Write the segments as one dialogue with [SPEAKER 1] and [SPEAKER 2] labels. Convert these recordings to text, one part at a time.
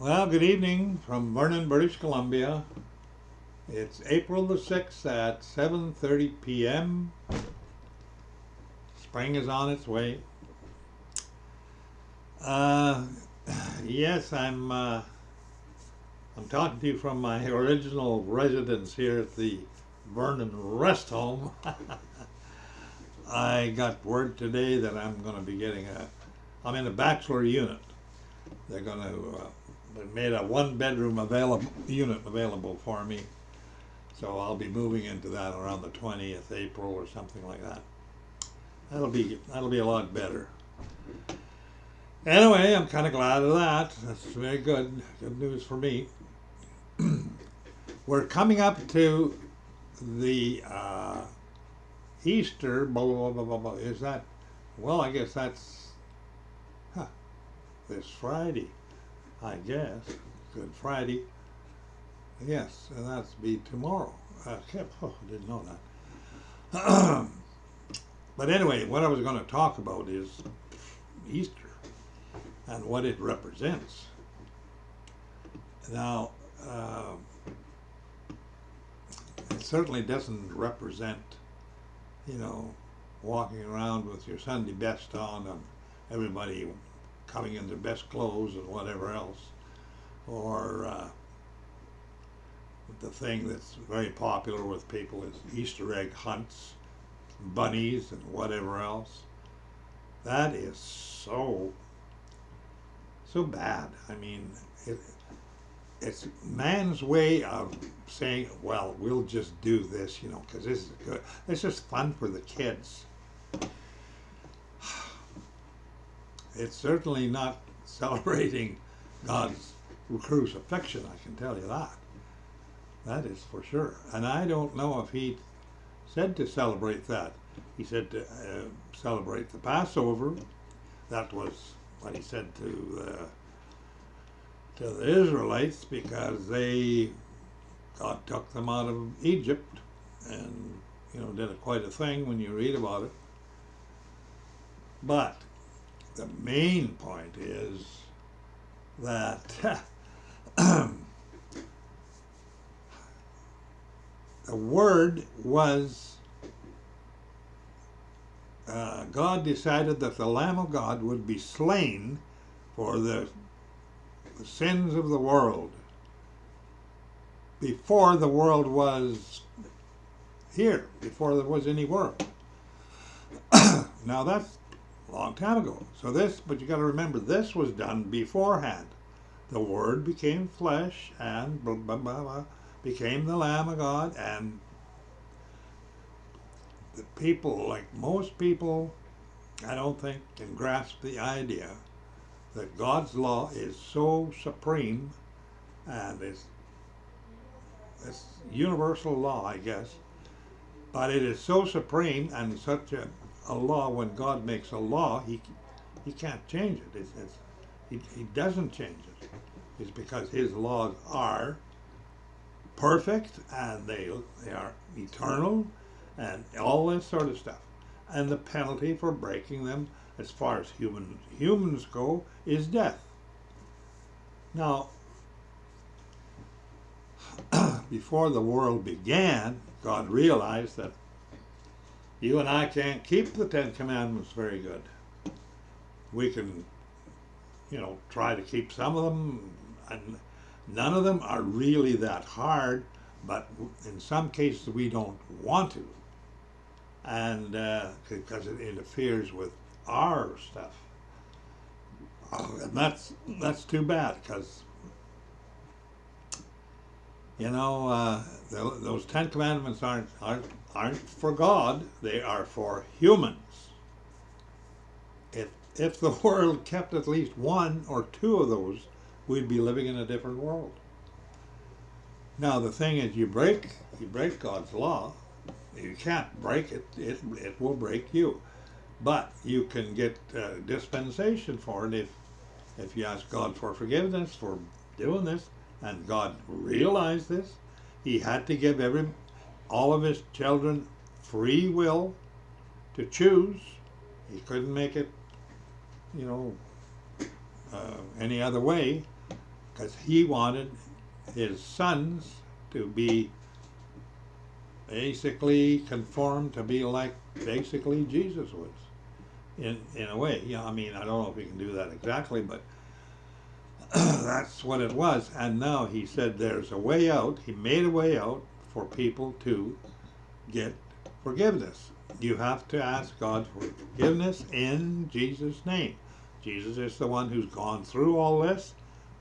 [SPEAKER 1] Well, good evening from Vernon, British Columbia. It's April the 6th at 7:30 p.m. Spring is on its way. Uh, yes, I'm talking to you from my original residence here at the Vernon Rest Home. I got word today that I'm going to be I'm in a bachelor unit. They're going to they made a one-bedroom unit available for me, so I'll be moving into that around the 20th April or something like that. That'll be a lot better. Anyway, I'm kind of glad of that. That's very good. Good news for me. We're coming up to the Easter. Blah, blah, blah, blah, blah. Is that? Well, I guess that's this Friday. I guess Good Friday. Yes, and that's be tomorrow. I didn't know that. But anyway, what I was going to talk about is Easter and what it represents. Now, it certainly doesn't represent, walking around with your Sunday best on and everybody coming in their best clothes and whatever else, or the thing that's very popular with people is Easter egg hunts, bunnies, and whatever else. That is so bad. I mean, it's man's way of saying, well, we'll just do this, because this is good. It's just fun for the kids. It's certainly not celebrating God's crucifixion, I can tell you that. That is for sure. And I don't know if he said to celebrate that. He said to celebrate the Passover. That was what he said to the Israelites, because God took them out of Egypt and, did quite a thing when you read about it. But the main point is that the word was, God decided that the Lamb of God would be slain for the sins of the world before the world was here, before there was any world. Now that's a long time ago. But you got to remember, this was done beforehand. The Word became flesh and blah, blah, blah, blah, became the Lamb of God, and the people, like most people, I don't think can grasp the idea that God's law is so supreme, and it's universal law, I guess, but it is so supreme and such a law. When God makes a law, he can't change it. He doesn't change it. It's because his laws are perfect, and they are eternal, and all this sort of stuff. And the penalty for breaking them, as far as humans go, is death. Now, before the world began, God realized that you and I can't keep the Ten Commandments very good. We can, try to keep some of them, and none of them are really that hard, but in some cases we don't want to, and because it interferes with our stuff. And that's too bad, because those Ten Commandments aren't for God; they are for humans. If the world kept at least one or two of those, we'd be living in a different world. Now the thing is, you break God's law, you can't break it; it will break you. But you can get dispensation for it if you ask God for forgiveness for doing this, and God realized this. He had to give all of his children free will to choose. He couldn't make it, any other way. because he wanted his sons to be basically conformed to be like basically Jesus was, in a way. Yeah, I mean, I don't know if he can do that exactly, but that's what it was. And now he said there's a way out. He made a way out for people to get forgiveness. You have to ask God for forgiveness in Jesus' name. Jesus is the one who's gone through all this,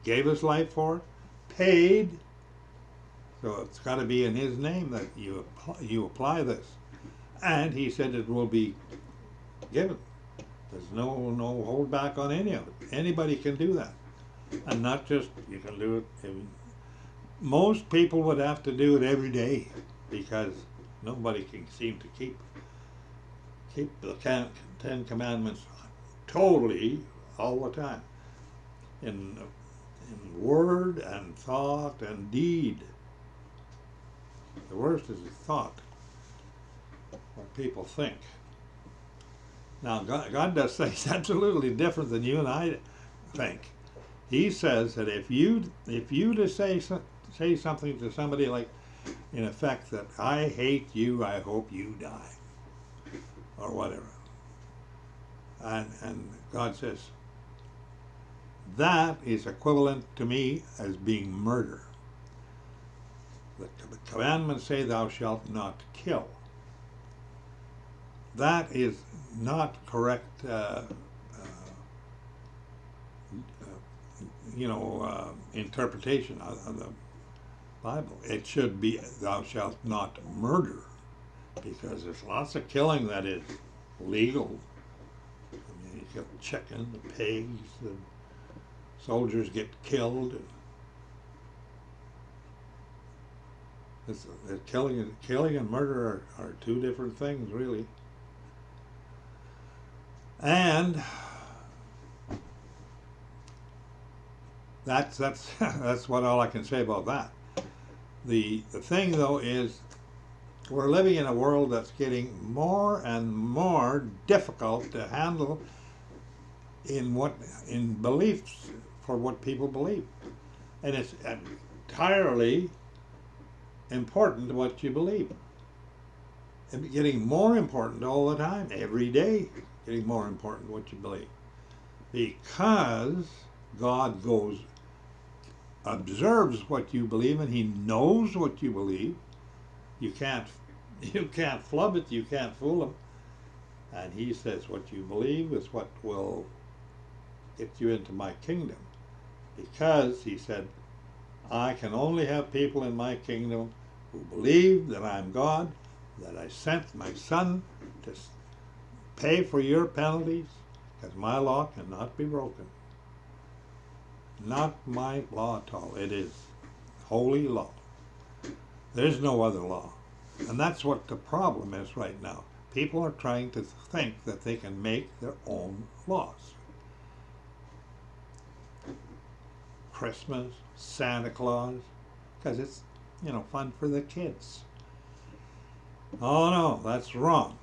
[SPEAKER 1] gave his life for it, paid. So it's got to be in his name that you apply this. And he said it will be given. There's no hold back on any of it. Anybody can do that. And not just, you can do it. Most people would have to do it every day because nobody can seem to keep the Ten Commandments totally all the time. In word and thought and deed. The worst is the thought, what people think. Now, God does things absolutely different than you and I think. He says that if you to say something to somebody like, in effect, that I hate you, I hope you die, or whatever, and God says that is equivalent to me as being murder. The commandments say thou shalt not kill. That is not correct, interpretation of the Bible. It should be thou shalt not murder, because there's lots of killing that is legal. I mean, you kill chicken, the pigs, the soldiers get killed. Killing and murder are two different things, really. And that's what all I can say about that. The thing, though, is we're living in a world that's getting more and more difficult to handle in beliefs for what people believe, and it's entirely important what you believe. It's getting more important all the time, every day, getting more important what you believe, because God observes what you believe, and he knows what you believe. You can't flub it, you can't fool him. And he says what you believe is what will get you into my kingdom, because he said, I can only have people in my kingdom who believe that I'm God, that I sent my son to pay for your penalties, because my law cannot be broken. Not my law at all. It is holy law. There's no other law. And that's what the problem is right now. People are trying to think that they can make their own laws. Christmas, Santa Claus, because it's, fun for the kids. Oh no, that's wrong.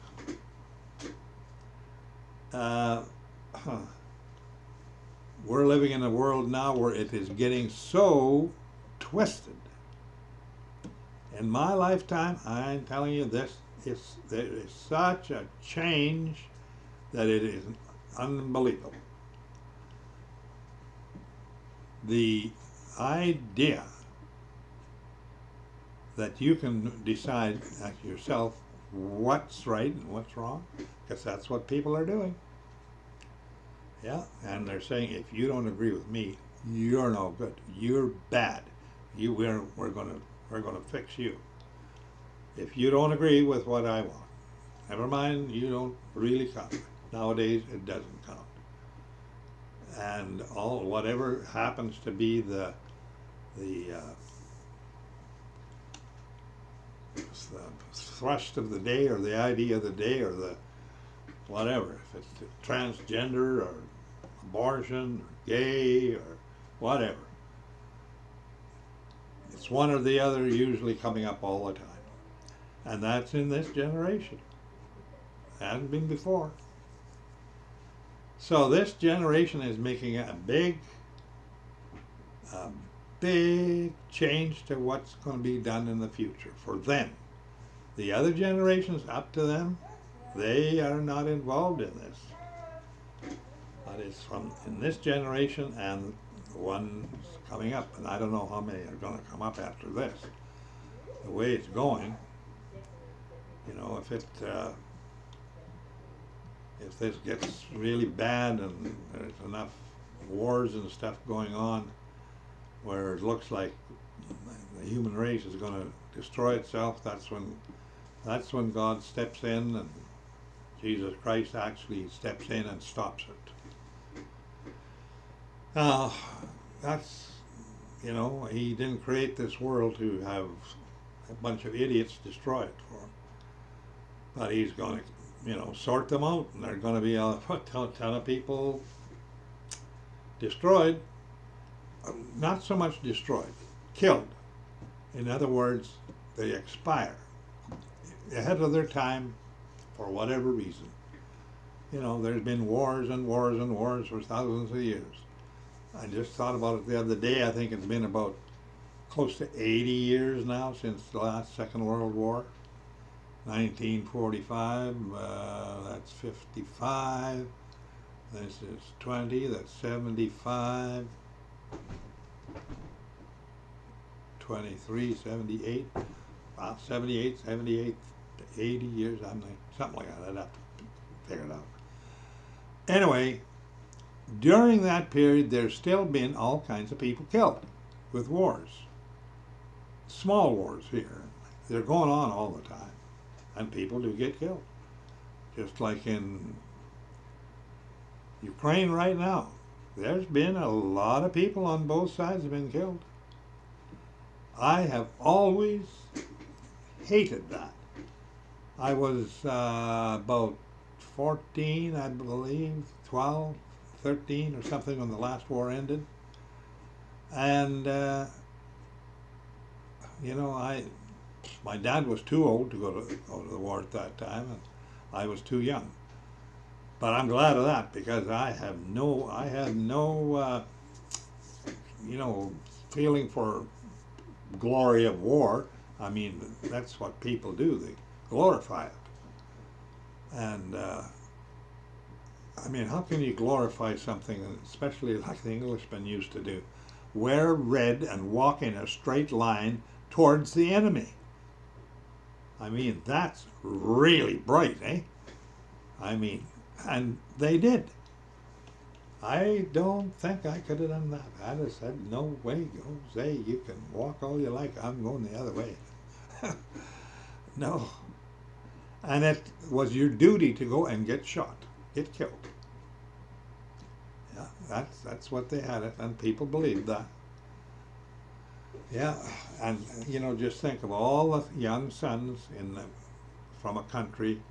[SPEAKER 1] We're living in a world now where it is getting so twisted. In my lifetime, I'm telling you, there is such a change that it is unbelievable. The idea that you can decide yourself what's right and what's wrong, because that's what people are doing. Yeah, and they're saying, if you don't agree with me, you're no good. You're bad. We're gonna fix you. If you don't agree with what I want, never mind, you don't really count. Nowadays, it doesn't count. And whatever happens to be the thrust of the day, or the idea of the day, or the whatever, if it's transgender or abortion or gay or whatever, it's one or the other usually coming up all the time. And that's in this generation. Hasn't been before. So this generation is making a big a big change to what's going to be done in the future for them. The other generations up to them, they are not involved in this. But it's from in this generation and the ones coming up, and I don't know how many are going to come up after this. The way it's going, if this gets really bad and there's enough wars and stuff going on where it looks like the human race is going to destroy itself, that's when God steps in, and Jesus Christ actually steps in and stops it. Now, he didn't create this world to have a bunch of idiots destroy it for him. But he's going to, sort them out, and there are going to be a ton of people destroyed. Not so much destroyed, killed. In other words, they expire ahead of their time for whatever reason. There's been wars and wars and wars for thousands of years. I just thought about it the other day. I think it's been about close to 80 years now since the last Second World War. 1945, that's 55. This is 20, that's 75. 23, 78. Wow, 78, 80 years, something like that. I'd have to figure it out. Anyway, during that period, there's still been all kinds of people killed with wars. Small wars here. They're going on all the time. And people do get killed. Just like in Ukraine right now. There's been a lot of people on both sides have been killed. I have always hated that. I was about 14, I believe, 12, 13 or something when the last war ended. And, my dad was too old to go to the war at that time, and I was too young. But I'm glad of that, because I have no feeling for glory of war. I mean, that's what people do. They glorify it. And, how can you glorify something, especially like the Englishmen used to do? Wear red and walk in a straight line towards the enemy. That's really bright, eh? And they did. I don't think I could have done that. I'd have said, no way, Jose, you can walk all you like. I'm going the other way. No. And it was your duty to go and get shot, get killed. Yeah, that's what they had it, and people believed that. Yeah, and just think of all the young sons from a country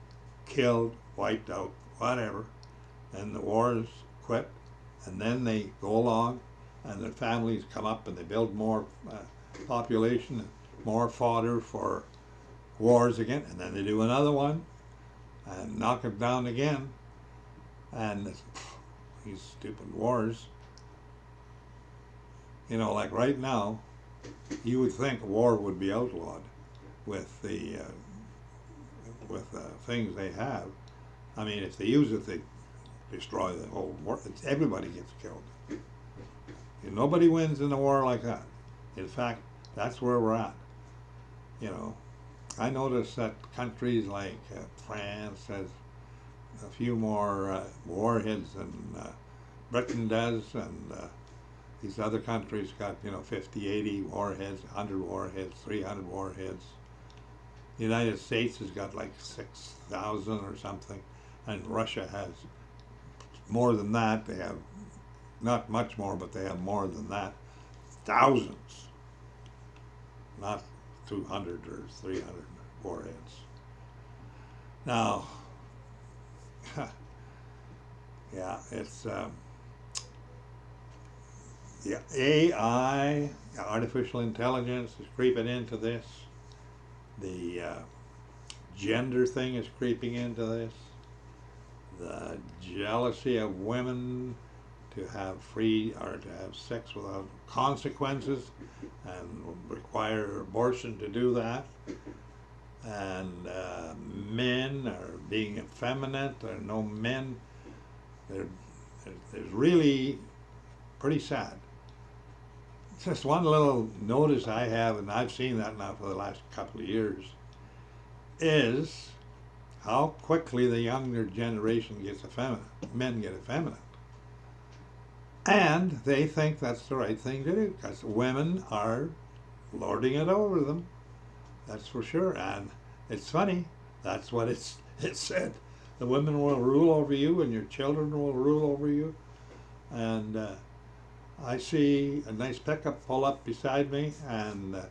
[SPEAKER 1] killed, wiped out, whatever, and the wars quit, and then they go along, and their families come up and they build more population, more fodder for wars again, and then they do another one, and knock it down again, and these stupid wars. Like right now, you would think war would be outlawed with the things they have. If they use it, they destroy the whole war. Everybody gets killed. Nobody wins in a war like that. In fact, that's where we're at. I noticed that countries like France has a few more warheads than Britain does, and these other countries got 50, 80 warheads, 100 warheads, 300 warheads. The United States has got like 6,000 or something, and Russia has more than that. They have not much more, but they have more than that. Thousands, not 200 or 300 warheads. Now, yeah, it's the AI, artificial intelligence, is creeping into this. The gender thing is creeping into this. The jealousy of women to have free or to have sex without consequences and require abortion to do that. And men are being effeminate. There are no men. There's really pretty sad. Just one little notice I have, and I've seen that now for the last couple of years, is how quickly the younger generation gets effeminate. Men get effeminate. And they think that's the right thing to do, because women are lording it over them. That's for sure. And it's funny, that's what it said. The women will rule over you and your children will rule over you. And I see a nice pickup pull up beside me, and the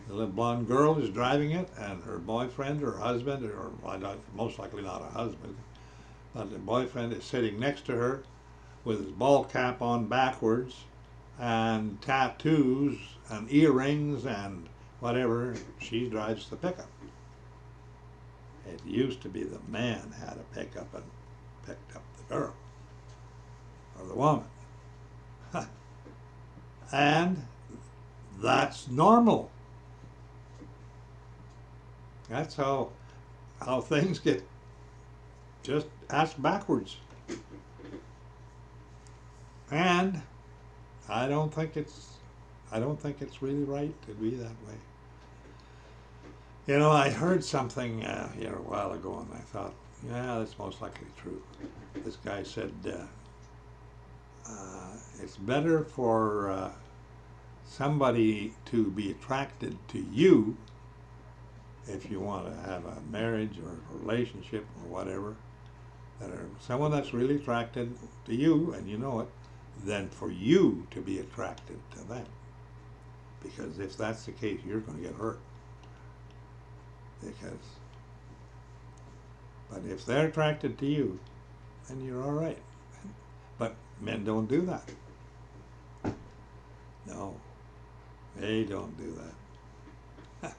[SPEAKER 1] little blonde girl is driving it, and her boyfriend or husband, or well, most likely not a husband, but the boyfriend is sitting next to her with his ball cap on backwards and tattoos and earrings and whatever. She drives the pickup. It used to be the man had a pickup and picked up the girl or the woman. And that's normal. That's how things get just ass backwards. And I don't think it's really right to be that way. You know, I heard something here a while ago, and I thought, yeah, that's most likely true. This guy said it's better for somebody to be attracted to you if you want to have a marriage or a relationship or whatever, someone that's really attracted to you and you know it, than for you to be attracted to them. Because if that's the case, you're going to get hurt. But if they're attracted to you, then you're all right. But men don't do that. No, they don't do that.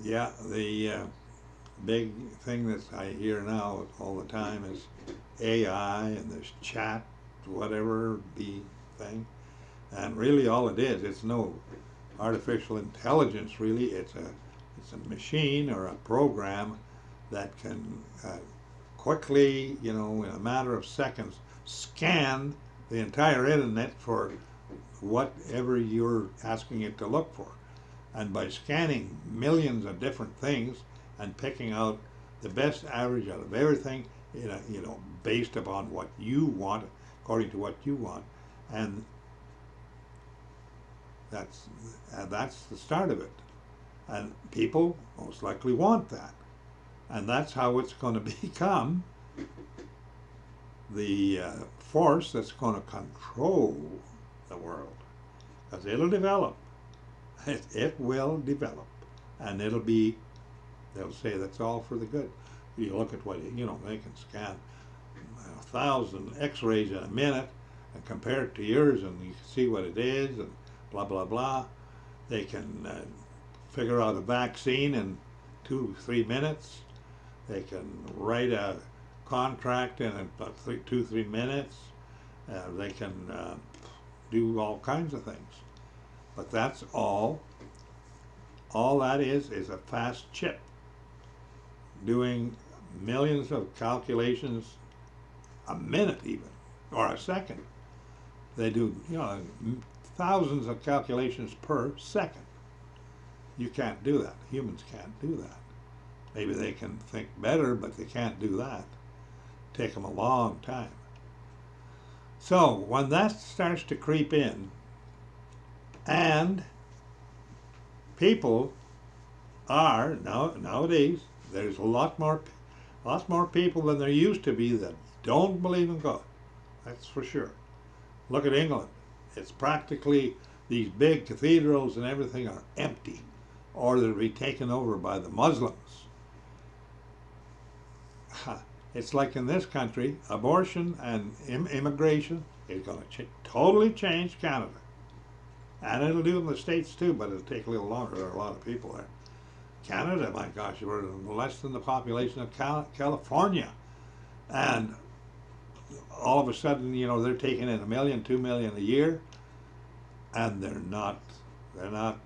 [SPEAKER 1] Yeah, the big thing that I hear now all the time is AI and this chat, whatever the thing. And really all it is, it's no artificial intelligence really, it's a machine or a program that can quickly, you know, in a matter of seconds, scan the entire internet for whatever you're asking it to look for. And by scanning millions of different things and picking out the best average out of everything, you know, based upon what you want, according to what you want, and that's the start of it. And people most likely want that. And that's how it's going to become the force that's going to control the world. Because it'll develop. It will develop. And it'll be, they'll say that's all for the good. You look at what, you know, they can scan 1,000 x-rays in a minute and compare it to yours and you can see what it is and blah, blah, blah. They can figure out a vaccine in 2-3 minutes. They can write a contract in about 2-3 minutes. They can do all kinds of things. But that's all that is a fast chip doing millions of calculations a minute even, or a second. They do, you know, thousands of calculations per second. You can't do that. Humans can't do that. Maybe they can think better, but they can't do that. Take them a long time. So when that starts to creep in, and people are nowadays, there's a lot more people than there used to be that don't believe in God. That's for sure. Look at England. It's practically, these big cathedrals and everything are empty, or they'll be taken over by the Muslims. It's like in this country, abortion and immigration is going to totally change Canada. And it'll do in the States too, but it'll take a little longer. There are a lot of people there. Canada, my gosh, we're less than the population of California. And all of a sudden, they're taking in 1 million, 2 million a year, and they're not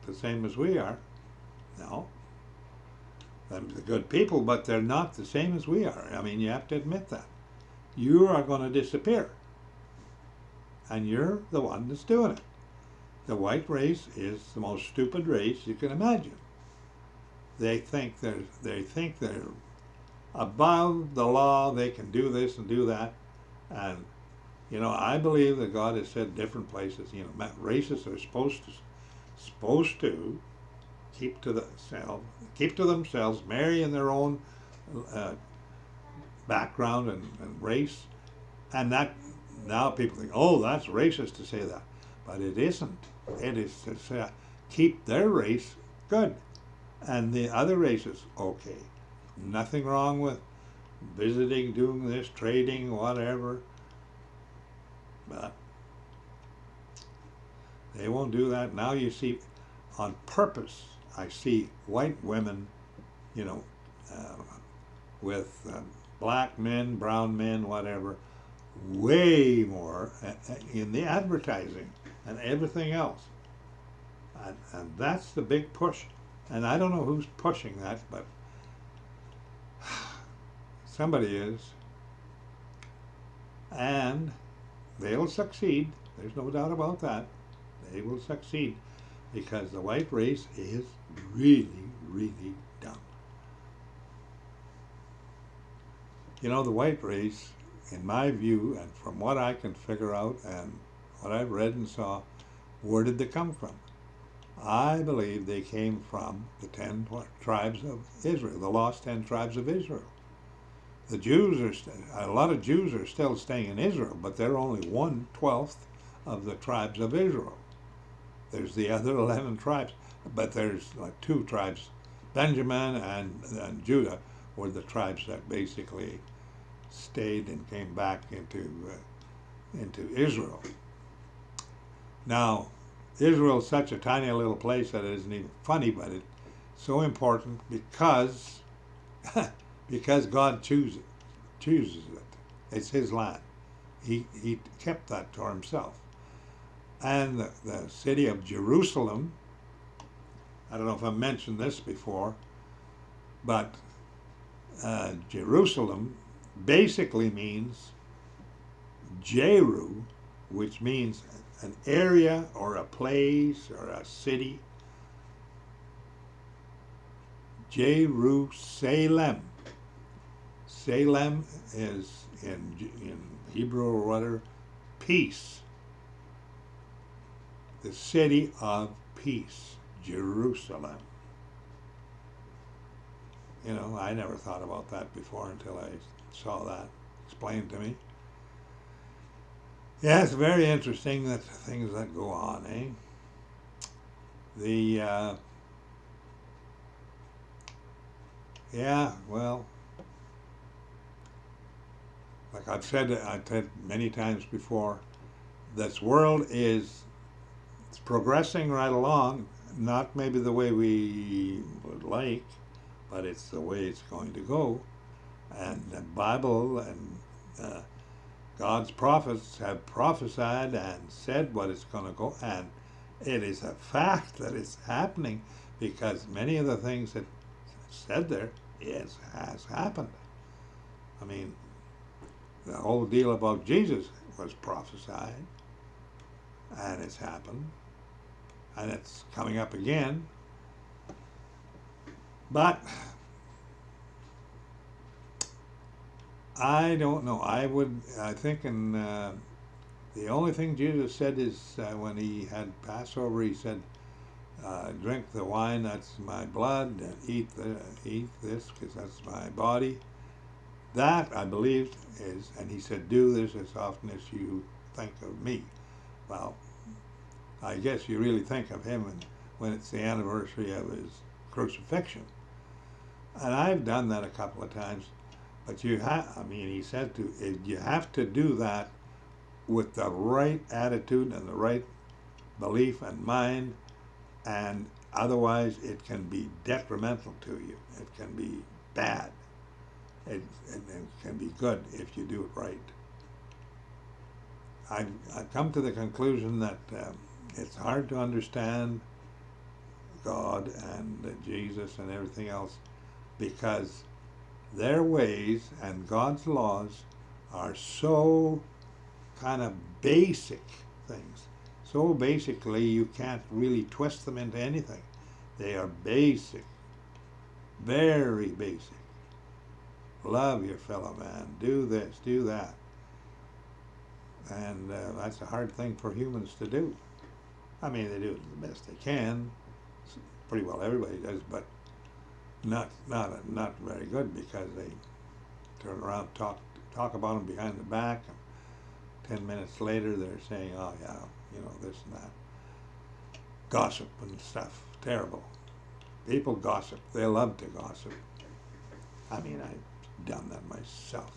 [SPEAKER 1] the same as we are. No. They're good people, but they're not the same as we are. I mean, you have to admit that. You are going to disappear. And you're the one that's doing it. The white race is the most stupid race you can imagine. They think they're above the law. They can do this and do that. And I believe that God has said different places. Races are supposed to keep to themselves, marry in their own background and race, and that now people think, oh, that's racist to say that, but it isn't. It is to say, keep their race good, and the other races okay. Nothing wrong with visiting, doing this, trading, whatever, but they won't do that. Now you see, on purpose, I see white women, with black men, brown men, whatever, way more in the advertising and everything else. And that's the big push. And I don't know who's pushing that, but somebody is. And they'll succeed. There's no doubt about that. They will succeed because the white race is really, really dumb. The white race, in my view, and from what I can figure out and what I've read and saw, where did they come from? I believe they came from the 10 tribes of Israel, the lost 10 tribes of Israel. The Jews a lot of Jews are still staying in Israel, but they're only 1/12 of the tribes of Israel. There's the other 11 tribes, but there's like 2 tribes. Benjamin and Judah were the tribes that basically stayed and came back into Israel. Now, Israel is such a tiny little place that it isn't even funny, but it's so important because God chooses it. It's His land. He kept that to Himself. And the city of Jerusalem, I don't know if I've mentioned this before, but Jerusalem basically means Jeru, which means an area or a place or a city. Jerusalem. Salem is in Hebrew or whatever, peace. The city of peace, Jerusalem. I never thought about that before until I saw that explained to me. Yeah, it's very interesting that things that go on, eh? Like I've said many times before, this world it's progressing right along, not maybe the way we would like, but it's the way it's going to go. And the Bible and God's prophets have prophesied and said what it's going to go, and it is a fact that it's happening because many of the things that said there has happened. I mean, the whole deal about Jesus was prophesied, and it's happened, and it's coming up again. But I don't know. I think the only thing Jesus said is when He had Passover, He said, drink the wine, that's my blood, and eat this, because that's my body. That, I believe, is, and He said, do this as often as you think of me. Well, I guess you really think of Him when it's the anniversary of His crucifixion. And I've done that a couple of times. But He said you have to do that with the right attitude and the right belief and mind, and otherwise it can be detrimental to you. It can be bad. It can be good if you do it right. I've come to the conclusion that it's hard to understand God and Jesus and everything else because their ways and God's laws are so kind of basic things. So basically you can't really twist them into anything. They are basic, very basic. Love your fellow man, do this, do that. And that's a hard thing for humans to do. I mean, they do it the best they can. Pretty well everybody does, but not very good because they turn around, talk about them behind the back, and 10 minutes later they're saying, oh yeah, this and that. Gossip and stuff, terrible. People gossip, they love to gossip. I mean, I've done that myself.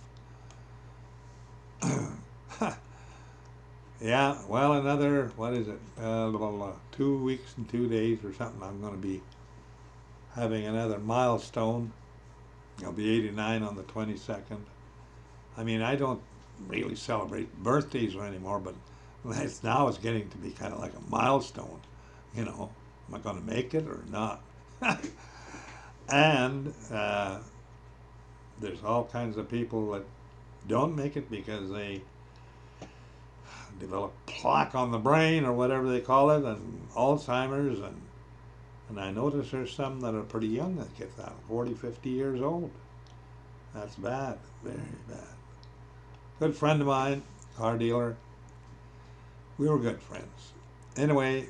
[SPEAKER 1] Yeah, well, another, what is it, 2 weeks and 2 days or something, I'm going to be having another milestone. I'll be 89 on the 22nd. I mean, I don't really celebrate birthdays anymore, but now it's getting to be kind of like a milestone. Am I going to make it or not? And there's all kinds of people that don't make it because they develop plaque on the brain or whatever they call it, and Alzheimer's, and I notice there's some that are pretty young that get that, 40, 50 years old. That's bad, very bad. Good friend of mine, car dealer, we were good friends. Anyway,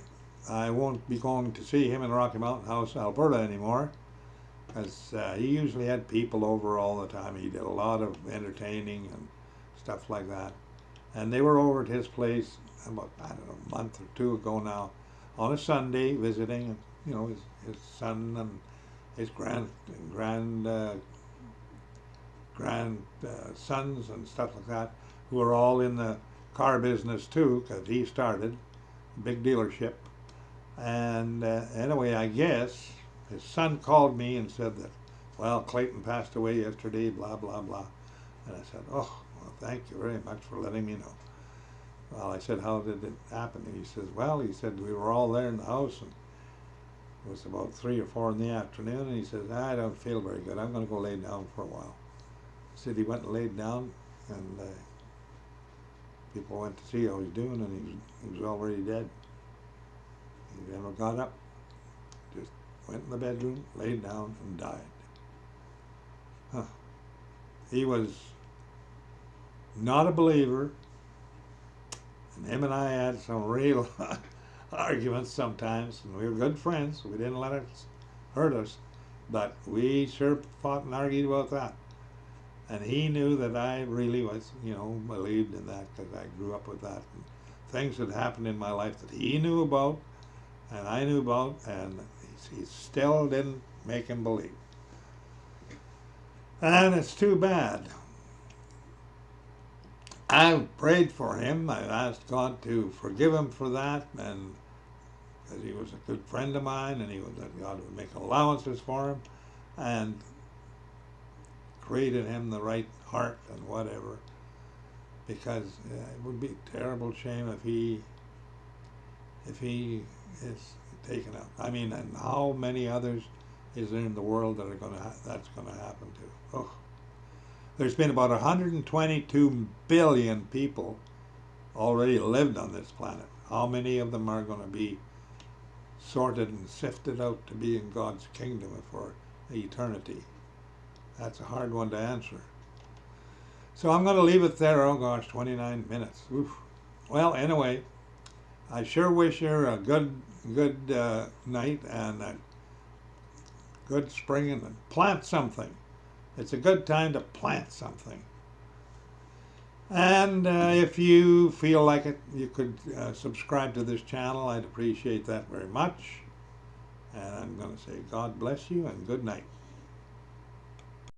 [SPEAKER 1] I won't be going to see him in Rocky Mountain House, Alberta anymore, because he usually had people over all the time. He did a lot of entertaining and stuff like that. And they were over at his place about, I don't know, a month or two ago now, on a Sunday visiting, his son and his grandsons and stuff like that, who are all in the car business too, because he started a big dealership. And anyway, I guess his son called me and said that, well, Clayton passed away yesterday, blah, blah, blah. And I said, oh, well, thank you very much for letting me know. Well, I said, how did it happen? And he says, well, he said, we were all there in the house, and it was about 3 or 4 in the afternoon, and he says, I don't feel very good. I'm going to go lay down for a while. He said he went and laid down, and people went to see how he was doing, and he was already dead. He never got up, just went in the bedroom, laid down, and died. Huh. He was not a believer, and him and I had some real arguments sometimes, and we were good friends. We didn't let it hurt us, but we sure fought and argued about that. And he knew that I really was, believed in that because I grew up with that. And things that happened in my life that he knew about and I knew about, and he still didn't make him believe. And it's too bad. I prayed for him. I asked God to forgive him for that, and because he was a good friend of mine, and that God would make allowances for him, and created him the right heart and whatever. Because it would be a terrible shame if he is taken out. I mean, and how many others is there in the world that that's going to happen to? Oh. There's been about 122 billion people already lived on this planet. How many of them are going to be sorted and sifted out to be in God's kingdom for eternity? That's a hard one to answer. So I'm going to leave it there. Oh gosh, 29 minutes. Oof. Well, anyway, I sure wish you a good night and a good spring, and plant something. It's a good time to plant something. And if you feel like it, you could subscribe to this channel. I'd appreciate that very much. And I'm going to say God bless you and good night.